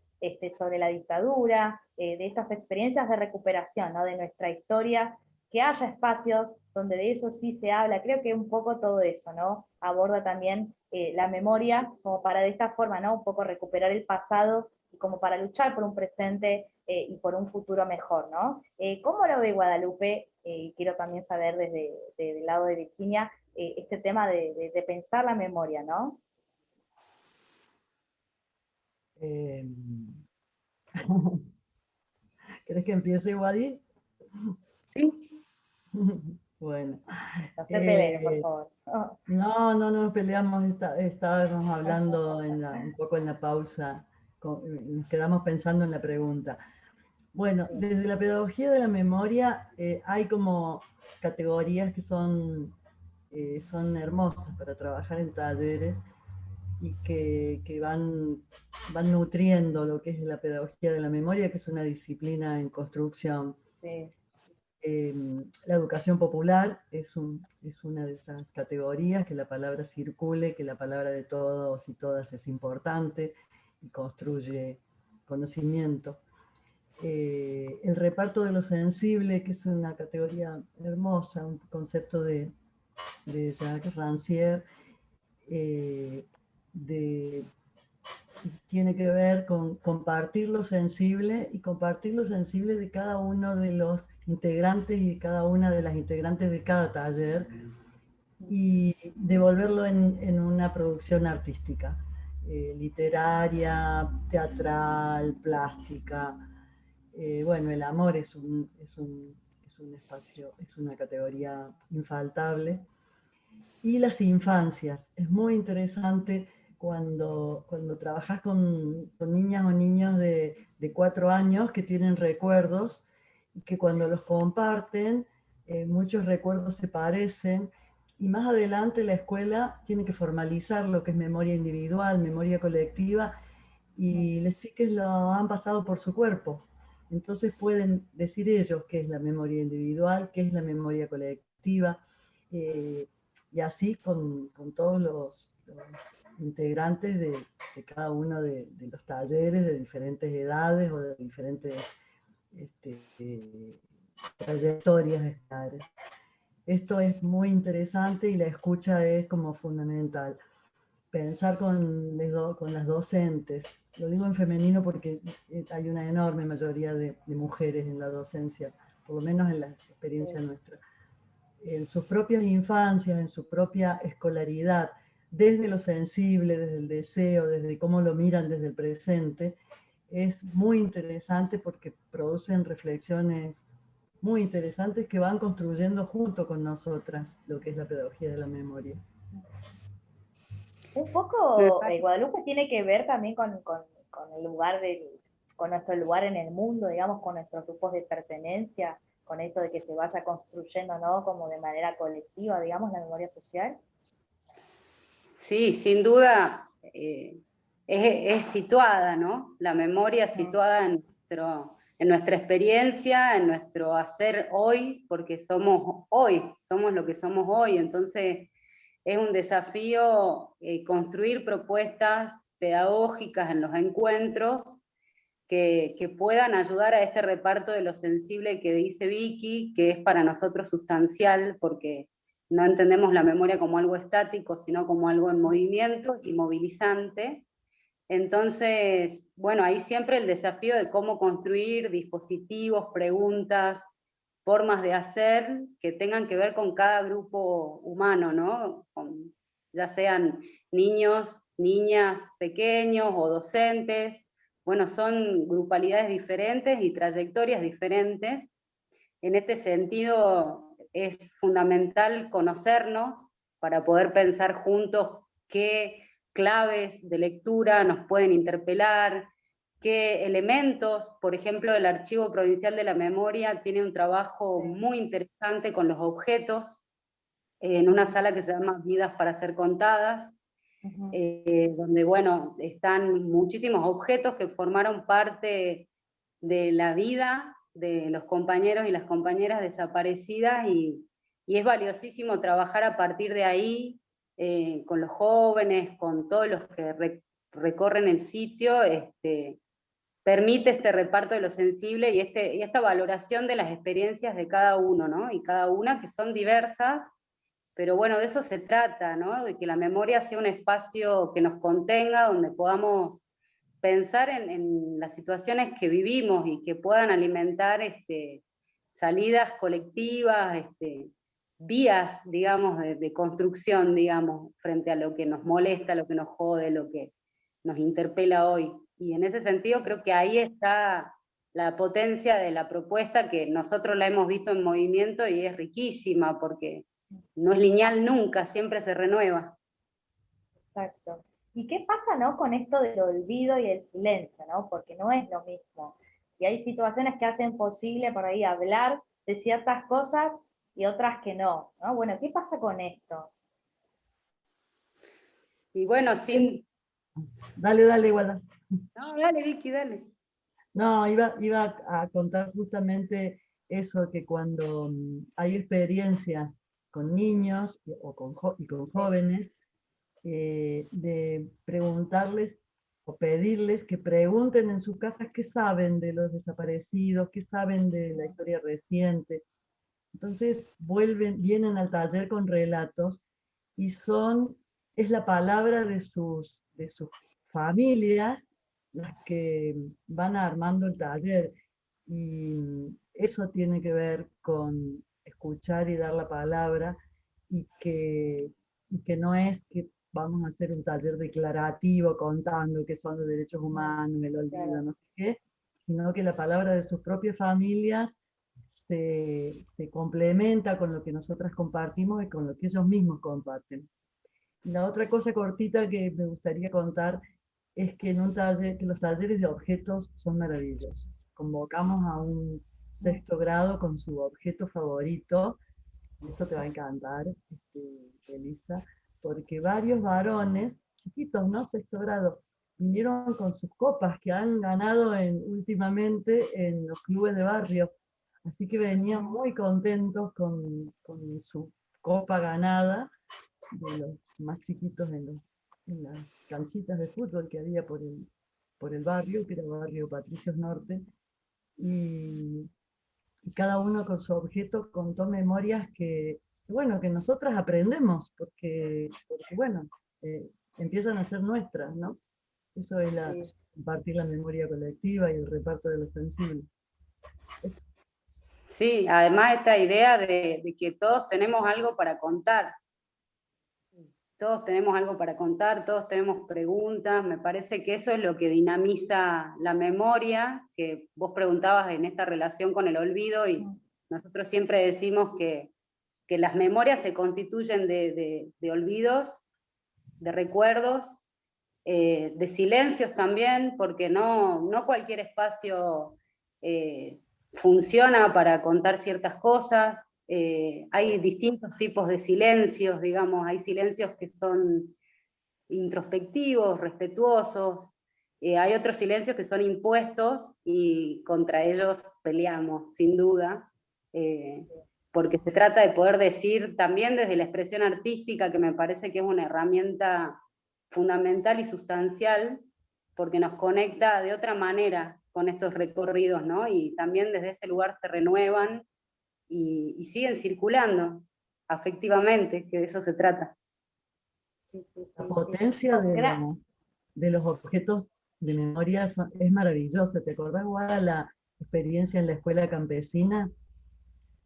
sobre la dictadura, de estas experiencias de recuperación, ¿no? De nuestra historia, que haya espacios donde de eso sí se habla. Creo que un poco todo eso, ¿no? Aborda también la memoria, como para de esta forma, ¿no? Un poco recuperar el pasado, y como para luchar por un presente y por un futuro mejor, ¿no? ¿Cómo lo ve Guadalupe? Quiero también saber desde el lado de Virginia, este tema de pensar la memoria, ¿no? ¿Querés que empiece, Wadi? Sí. Bueno. No se peleen, por favor. No nos peleamos, estábamos hablando un poco en la pausa, nos quedamos pensando en la pregunta. Bueno, desde la pedagogía de la memoria hay como categorías que son hermosas para trabajar en talleres y que van nutriendo lo que es la pedagogía de la memoria, que es una disciplina en construcción. Sí. La educación popular es una de esas categorías, que la palabra circule, que la palabra de todos y todas es importante y construye conocimiento. El reparto de lo sensible, que es una categoría hermosa, un concepto de Jacques Rancière, tiene que ver con compartir lo sensible, y compartir lo sensible de cada uno de los integrantes y cada una de las integrantes de cada taller, y devolverlo en una producción artística, literaria, teatral, plástica. Bueno, el amor es un espacio, es una categoría infaltable. Y las infancias, es muy interesante cuando trabajas con niñas o niños de 4 años que tienen recuerdos, y que cuando los comparten, muchos recuerdos se parecen, y más adelante la escuela tiene que formalizar lo que es memoria individual, memoria colectiva, y las chicas lo han pasado por su cuerpo. Entonces pueden decir ellos qué es la memoria individual, qué es la memoria colectiva, y así con todos los integrantes de cada uno de los talleres, de diferentes edades o de diferentes trayectorias escolares. Esto es muy interesante y la escucha es como fundamental. Pensar con las docentes, lo digo en femenino porque hay una enorme mayoría de mujeres en la docencia, por lo menos en la experiencia nuestra. En sus propias infancias, en su propia escolaridad, desde lo sensible, desde el deseo, desde cómo lo miran desde el presente, es muy interesante porque producen reflexiones muy interesantes que van construyendo junto con nosotras lo que es la pedagogía de la memoria. Un poco, Guadalupe, tiene que ver también con el lugar con nuestro lugar en el mundo, digamos, con nuestros grupos de pertenencia, con esto de que se vaya construyendo, ¿no? Como de manera colectiva, digamos, la memoria social. Sí, sin duda es situada, ¿no? La memoria situada en nuestra experiencia, en nuestro hacer hoy, porque somos lo que somos hoy. Entonces es un desafío construir propuestas pedagógicas en los encuentros que puedan ayudar a este reparto de lo sensible que dice Vicky, que es para nosotros sustancial, porque no entendemos la memoria como algo estático, sino como algo en movimiento y movilizante. Entonces, bueno, ahí siempre el desafío de cómo construir dispositivos, preguntas, formas de hacer que tengan que ver con cada grupo humano, ¿no? Ya sean niños, niñas pequeños o docentes. Bueno, son grupalidades diferentes y trayectorias diferentes. En este sentido es fundamental conocernos para poder pensar juntos qué claves de lectura nos pueden interpelar, qué elementos, por ejemplo, el Archivo Provincial de la Memoria tiene un trabajo muy interesante con los objetos, en una sala que se llama Vidas para ser contadas, donde, bueno, están muchísimos objetos que formaron parte de la vida de los compañeros y las compañeras desaparecidas, y es valiosísimo trabajar a partir de ahí, con los jóvenes, con todos los que recorren el sitio, permite este reparto de lo sensible y esta valoración de las experiencias de cada uno, ¿no? Y cada una, que son diversas, pero bueno, de eso se trata, ¿no? De que la memoria sea un espacio que nos contenga, donde podamos pensar en las situaciones que vivimos y que puedan alimentar salidas colectivas, vías, digamos, de construcción, digamos, frente a lo que nos molesta, lo que nos jode, lo que nos interpela hoy. Y en ese sentido creo que ahí está la potencia de la propuesta, que nosotros la hemos visto en movimiento y es riquísima, porque no es lineal nunca, siempre se renueva. Exacto. ¿Y qué pasa, no, con esto del olvido y el silencio, no? Porque no es lo mismo. Y hay situaciones que hacen posible por ahí hablar de ciertas cosas y otras que no, ¿no? Bueno, ¿qué pasa con esto? Y bueno, sin... Dale, igual. No, dale, Vicky, dale. No, iba a contar justamente eso, que cuando hay experiencias con niños y con jóvenes, de preguntarles o pedirles que pregunten en sus casas qué saben de los desaparecidos, qué saben de la historia reciente. Entonces vienen al taller con relatos y es la palabra de sus familias las que van armando el taller. Y eso tiene que ver con escuchar y dar la palabra, y que no es que vamos a hacer un taller declarativo contando qué son los derechos humanos, el olvido, no sé qué, sino que la palabra de sus propias familias se complementa con lo que nosotras compartimos y con lo que ellos mismos comparten. Y la otra cosa cortita que me gustaría contar es que que los talleres de objetos son maravillosos. Convocamos a un 6º grado con su objeto favorito. Esto te va a encantar, Elisa, porque varios varones, chiquitos, ¿no? 6º grado, vinieron con sus copas que han ganado últimamente en los clubes de barrio. Así que venían muy contentos con su copa ganada, de los más chiquitos en las canchitas de fútbol que había por el barrio, que era el barrio Patricios Norte, y cada uno con su objeto contó memorias que nosotras aprendemos, porque bueno, empiezan a ser nuestras, ¿no? Eso es compartir la memoria colectiva y el reparto de lo sensible. Sí, además esta idea de que todos tenemos algo para contar. Todos tenemos algo para contar, todos tenemos preguntas, me parece que eso es lo que dinamiza la memoria, que vos preguntabas en esta relación con el olvido, y nosotros siempre decimos que las memorias se constituyen de olvidos, de recuerdos, de silencios también, porque no cualquier espacio funciona para contar ciertas cosas. Hay distintos tipos de silencios, digamos, hay silencios que son introspectivos, respetuosos, hay otros silencios que son impuestos y contra ellos peleamos, sin duda, porque se trata de poder decir también desde la expresión artística, que me parece que es una herramienta fundamental y sustancial, porque nos conecta de otra manera con estos recorridos, ¿no? Y también desde ese lugar se renuevan y siguen circulando afectivamente, que de eso se trata. La potencia de los objetos de memoria es maravillosa. ¿Te acordás, Guada, la experiencia en la escuela campesina?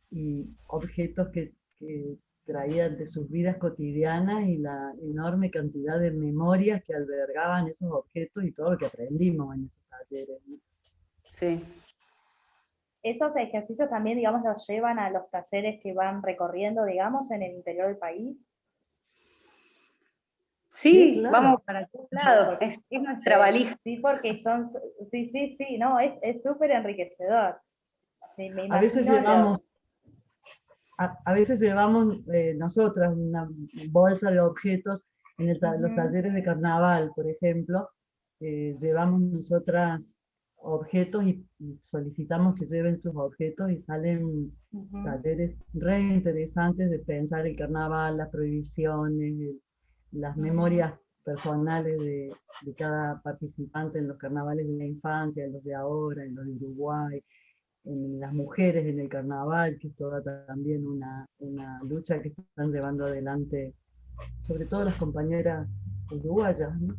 Y objetos que traían de sus vidas cotidianas y la enorme cantidad de memorias que albergaban esos objetos y todo lo que aprendimos en esos talleres, ¿no? Sí. Esos ejercicios también, digamos, los llevan a los talleres que van recorriendo, digamos, en el interior del país. Sí, claro. vamos para todos lados, es nuestra valija. Sí, porque son, sí, no, es súper enriquecedor. Me A veces imagino a veces llevamos nosotras una bolsa de objetos en los talleres de carnaval, por ejemplo, llevamos nosotras objetos y solicitamos que lleven sus objetos y salen talleres re interesantes de pensar el carnaval, las prohibiciones, las memorias personales de cada participante en los carnavales de la infancia, en los de ahora, en los de Uruguay, en las mujeres en el carnaval, que es toda también una lucha que están llevando adelante, sobre todo las compañeras uruguayas, ¿no?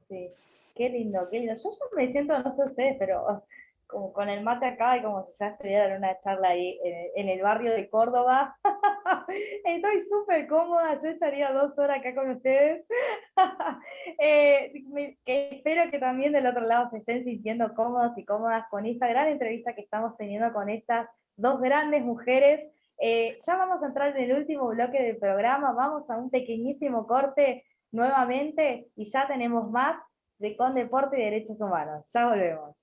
Sí, qué lindo, qué lindo. Yo ya me siento, no sé ustedes, pero como con el mate acá y como si ya estuviera en una charla ahí en el barrio de Córdoba. Estoy súper cómoda, yo estaría 2 horas acá con ustedes. Que espero que también del otro lado se estén sintiendo cómodos y cómodas con esta gran entrevista que estamos teniendo con estas 2 grandes mujeres. Ya vamos a entrar en el último bloque del programa, vamos a un pequeñísimo corte nuevamente y ya tenemos más de Con Deporte y Derechos Humanos. Ya volvemos.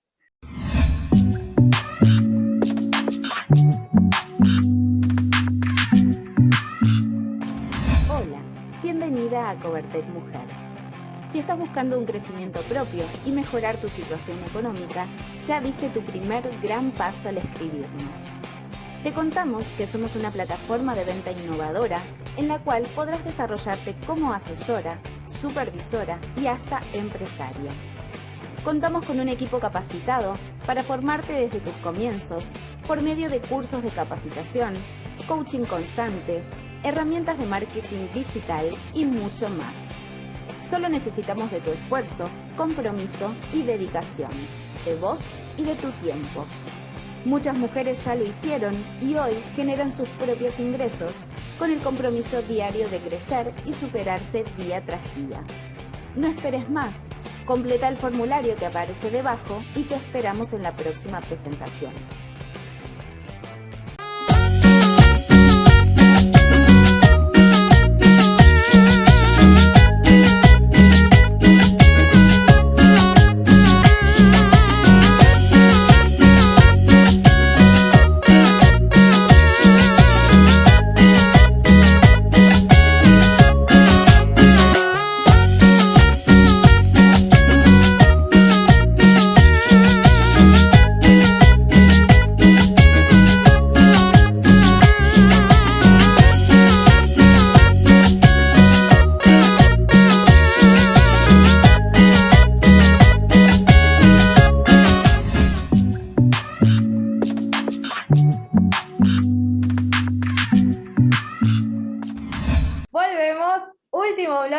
Hola, bienvenida a Covertec Mujer. Si estás buscando un crecimiento propio y mejorar tu situación económica, ya diste tu primer gran paso al escribirnos. Te contamos que somos una plataforma de venta innovadora en la cual podrás desarrollarte como asesora, supervisora y hasta empresaria. Contamos con un equipo capacitado para formarte desde tus comienzos por medio de cursos de capacitación, coaching constante, herramientas de marketing digital y mucho más. Solo necesitamos de tu esfuerzo, compromiso y dedicación, de vos y de tu tiempo. Muchas mujeres ya lo hicieron y hoy generan sus propios ingresos con el compromiso diario de crecer y superarse día tras día. No esperes más, completa el formulario que aparece debajo y te esperamos en la próxima presentación.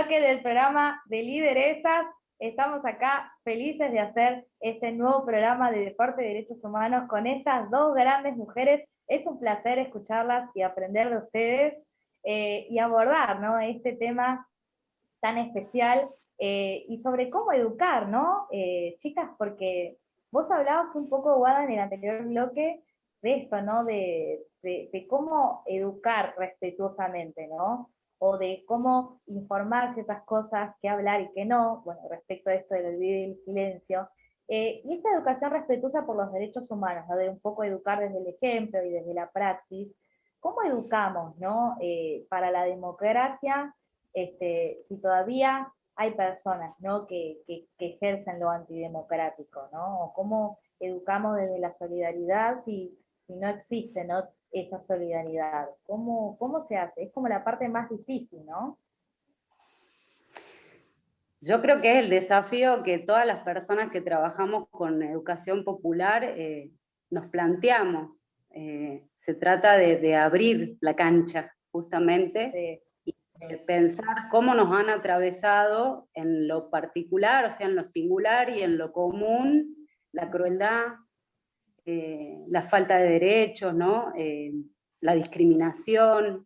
Del programa de Lideresas. Estamos acá felices de hacer este nuevo programa de Deporte y Derechos Humanos con estas 2 grandes mujeres. Es un placer escucharlas y aprender de ustedes y abordar, ¿no?, este tema tan especial y sobre cómo educar, ¿no? Chicas, porque vos hablabas un poco, Guada, en el anterior bloque de esto, ¿no? De cómo educar respetuosamente, ¿no? O de cómo informar ciertas cosas, qué hablar y qué no, bueno, respecto a esto del olvido y el silencio. Y esta educación respetuosa por los derechos humanos, ¿no?, de un poco educar desde el ejemplo y desde la praxis. ¿Cómo educamos, ¿no?, para la democracia, si todavía hay personas, ¿no?, que ejercen lo antidemocrático, ¿no? O cómo educamos desde la solidaridad si no existe, ¿no?, esa solidaridad. ¿Cómo se hace? Es como la parte más difícil, ¿no? Yo creo que es el desafío que todas las personas que trabajamos con educación popular nos planteamos. Se trata de abrir la cancha, justamente, y de pensar cómo nos han atravesado en lo particular, o sea, en lo singular y en lo común, la crueldad, la falta de derechos, ¿no? La discriminación.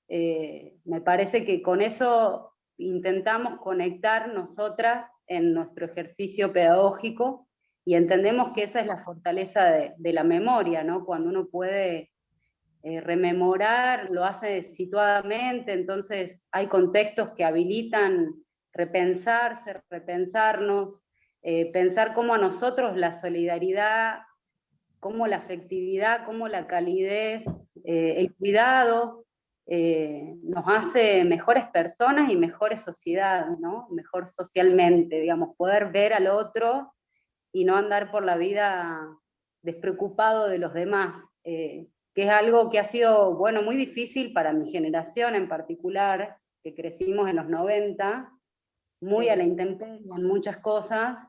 Me parece que con eso intentamos conectar nosotras en nuestro ejercicio pedagógico y entendemos que esa es la fortaleza de la memoria, ¿no? Cuando uno puede rememorar, lo hace situadamente, entonces hay contextos que habilitan repensarse, repensarnos, pensar cómo a nosotros la solidaridad, cómo la afectividad, cómo la calidez, el cuidado, nos hace mejores personas y mejores sociedades, ¿no? Mejor socialmente, digamos, poder ver al otro y no andar por la vida despreocupado de los demás, que es algo que ha sido, bueno, muy difícil para mi generación en particular, que crecimos en los 90, muy a la intemperie en muchas cosas,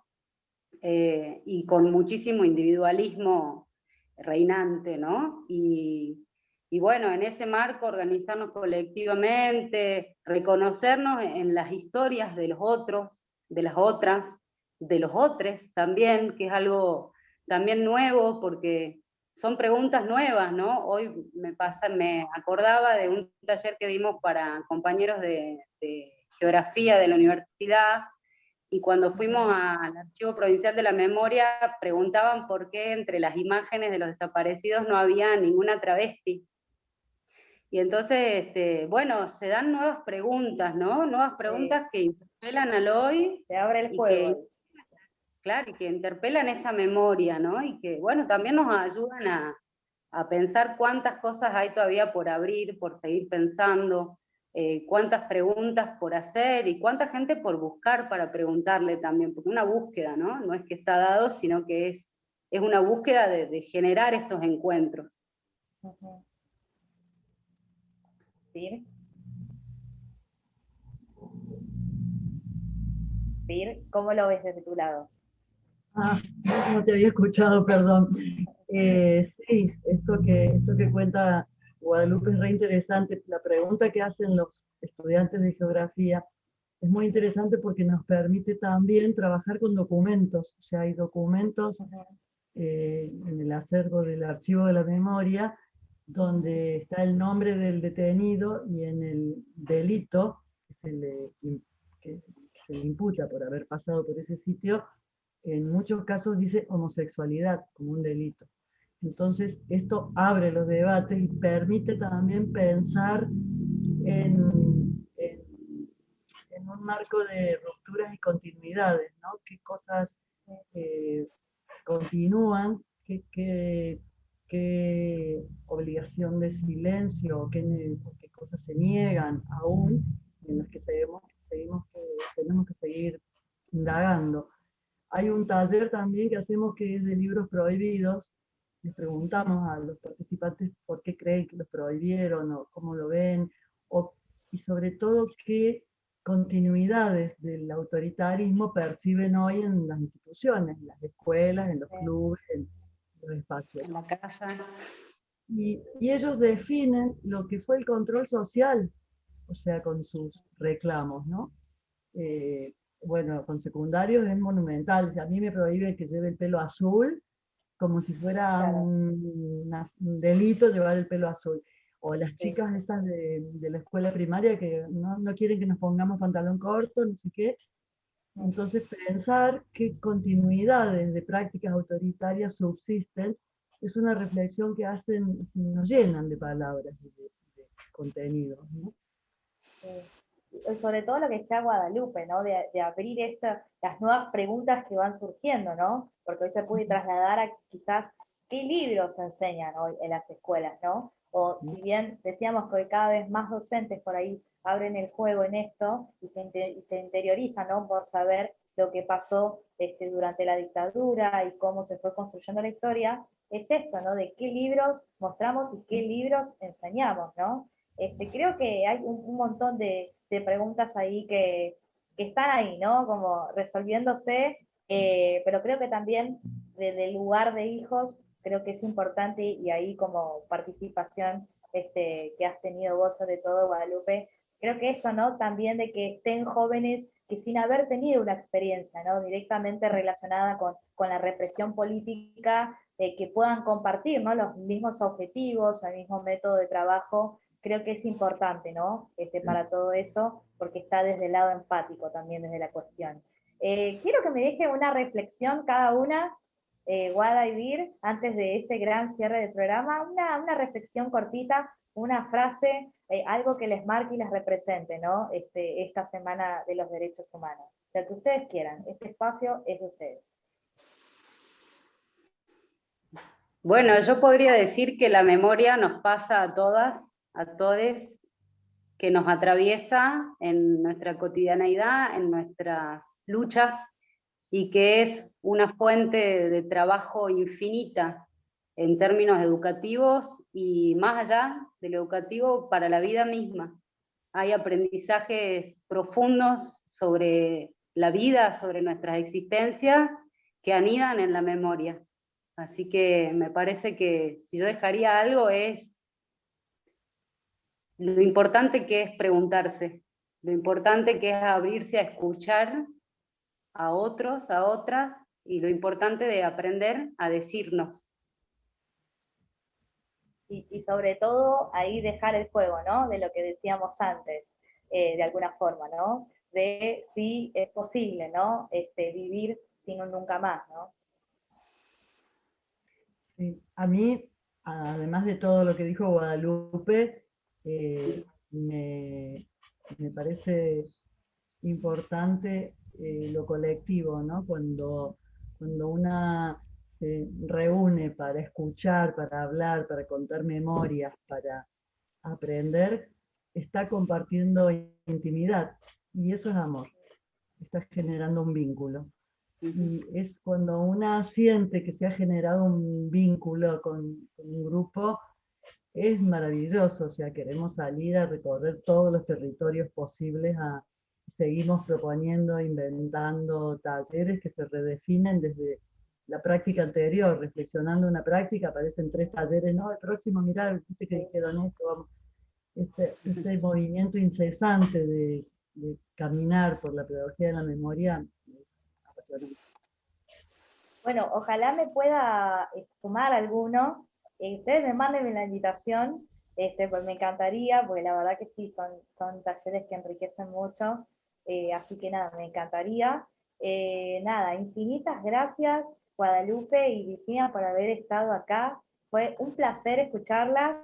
y con muchísimo individualismo reinante, ¿no? Y bueno, en ese marco organizarnos colectivamente, reconocernos en las historias de los otros, de las otras, de los otros también, que es algo también nuevo, porque son preguntas nuevas, ¿no? Hoy me acordaba de un taller que dimos para compañeros de geografía de la universidad, y cuando fuimos al Archivo Provincial de la Memoria, preguntaban por qué entre las imágenes de los desaparecidos no había ninguna travesti. Y entonces, bueno, se dan nuevas preguntas, ¿no? Nuevas preguntas que interpelan al hoy. Se abre el juego. Claro, y que interpelan esa memoria, ¿no? Y que, bueno, también nos ayudan a pensar cuántas cosas hay todavía por abrir, por seguir pensando, cuántas preguntas por hacer y cuánta gente por buscar para preguntarle también, porque una búsqueda, ¿no? No es que está dado, sino que es una búsqueda de generar estos encuentros. ¿Sí? ¿Sí? ¿Cómo lo ves desde tu lado? No te había escuchado, perdón. Sí, esto que cuenta Guadalupe es re interesante. La pregunta que hacen los estudiantes de geografía es muy interesante porque nos permite también trabajar con documentos. O sea, hay documentos en el acervo del Archivo de la Memoria donde está el nombre del detenido y en el delito que se le imputa por haber pasado por ese sitio, en muchos casos dice homosexualidad como un delito. Entonces, esto abre los debates y permite también pensar en un marco de rupturas y continuidades, ¿no? ¿Qué cosas continúan? ¿Qué obligación de silencio? ¿Qué cosas se niegan aún? En las que tenemos que seguir indagando. Hay un taller también que hacemos que es de libros prohibidos. Les preguntamos a los participantes por qué creen que los prohibieron o cómo lo ven, y sobre todo qué continuidades del autoritarismo perciben hoy en las instituciones, en las escuelas, en los clubes, en los espacios. En la casa. Y ellos definen lo que fue el control social, o sea, con sus reclamos, ¿no? Bueno, con secundarios es monumental. A mí me prohíbe que lleve el pelo azul, como si fuera un delito llevar el pelo azul. O las chicas estas de la escuela primaria que no quieren que nos pongamos pantalón corto, no sé qué. Entonces pensar qué continuidades de prácticas autoritarias subsisten es una reflexión que hacen, nos llenan de palabras, de contenidos, ¿no? Sobre todo lo que decía Guadalupe, ¿no? De abrir las nuevas preguntas que van surgiendo, ¿no? Porque hoy se puede trasladar a quizás qué libros se enseñan hoy en las escuelas, ¿no? O si bien decíamos que hoy cada vez más docentes por ahí abren el juego en esto y se interiorizan, ¿no? Por saber lo que pasó durante la dictadura y cómo se fue construyendo la historia, es esto, ¿no? De qué libros mostramos y qué libros enseñamos, ¿no? Creo que hay un montón de preguntas ahí que están ahí, ¿no? Como resolviéndose, pero creo que también desde el lugar de hijos, creo que es importante, y ahí como participación que has tenido vos sobre todo, Guadalupe, creo que esto, ¿no? También de que estén jóvenes que sin haber tenido una experiencia, ¿no? Directamente relacionada con la represión política, que puedan compartir, ¿no? Los mismos objetivos, el mismo método de trabajo. Creo que es importante, ¿no? Para todo eso, porque está desde el lado empático también, desde la cuestión. Quiero que me deje una reflexión cada una Guada y Vir, antes de este gran cierre del programa, una reflexión cortita, una frase, algo que les marque y les represente, ¿no? Esta Semana de los Derechos Humanos. Lo que ustedes quieran, este espacio es de ustedes. Bueno, yo podría decir que la memoria nos pasa a todas, a todes, que nos atraviesa en nuestra cotidianeidad, en nuestras luchas, y que es una fuente de trabajo infinita en términos educativos y más allá de lo educativo para la vida misma. Hay aprendizajes profundos sobre la vida, sobre nuestras existencias, que anidan en la memoria. Así que me parece que si yo dejaría algo es lo importante que es preguntarse, lo importante que es abrirse a escuchar a otros, a otras, y lo importante de aprender a decirnos. Y sobre todo ahí dejar el juego, ¿no? De lo que decíamos antes, de alguna forma, ¿no? De si es posible, ¿no? Vivir sin un nunca más, ¿no? Sí, a mí, además de todo lo que dijo Guadalupe, me parece importante lo colectivo, ¿no? Cuando una se reúne para escuchar, para hablar, para contar memorias, para aprender, está compartiendo intimidad, y eso es amor, está generando un vínculo. Y es cuando una siente que se ha generado un vínculo con un grupo, es maravilloso. O sea, queremos salir a recorrer todos los territorios posibles, seguimos proponiendo, inventando talleres que se redefinen desde la práctica anterior, reflexionando una práctica, aparecen 3 talleres, no, el próximo, mirá, viste que dijeron esto, vamos. Este movimiento incesante de caminar por la pedagogía de la memoria es apasionante. Bueno, ojalá me pueda sumar alguno. Ustedes me manden la invitación, pues me encantaría, porque la verdad que sí, son talleres que enriquecen mucho, así que nada, me encantaría. Nada, infinitas gracias, Guadalupe y Virginia, por haber estado acá. Fue un placer escucharlas.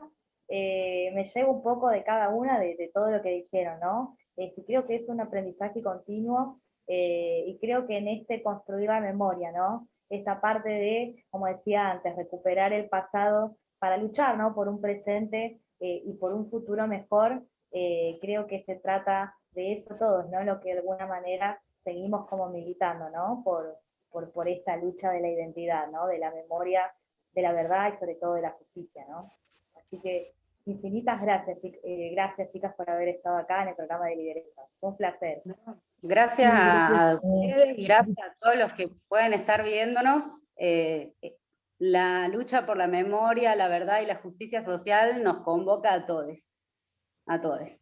Me llevo un poco de cada una de todo lo que dijeron, ¿no? Creo que es un aprendizaje continuo, y creo que en construir la memoria, ¿no? Esta parte de, como decía antes, recuperar el pasado para luchar, ¿no? Por un presente y por un futuro mejor. Creo que se trata de eso todos, ¿no? Lo que de alguna manera seguimos como militando, ¿no? Por esta lucha de la identidad, ¿no? De la memoria, de la verdad y sobre todo de la justicia, ¿no? Así que infinitas gracias, gracias chicas por haber estado acá en el programa de Lideresa. Fue un placer. Gracias a ustedes y gracias a todos los que pueden estar viéndonos. La lucha por la memoria, la verdad y la justicia social nos convoca a todos. A todos.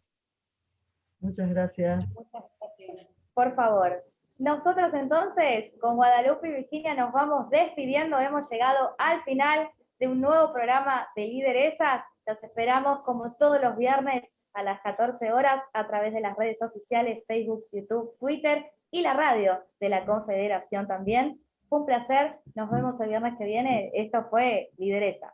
Muchas gracias. Muchas gracias. Por favor. Nosotros entonces, con Guadalupe y Virginia, nos vamos despidiendo. Hemos llegado al final de un nuevo programa de Lideresas. Los esperamos como todos los viernes a las 14 horas a través de las redes oficiales Facebook, YouTube, Twitter y la radio de la Confederación también. Fue un placer. Nos vemos el viernes que viene. Esto fue Lideresa.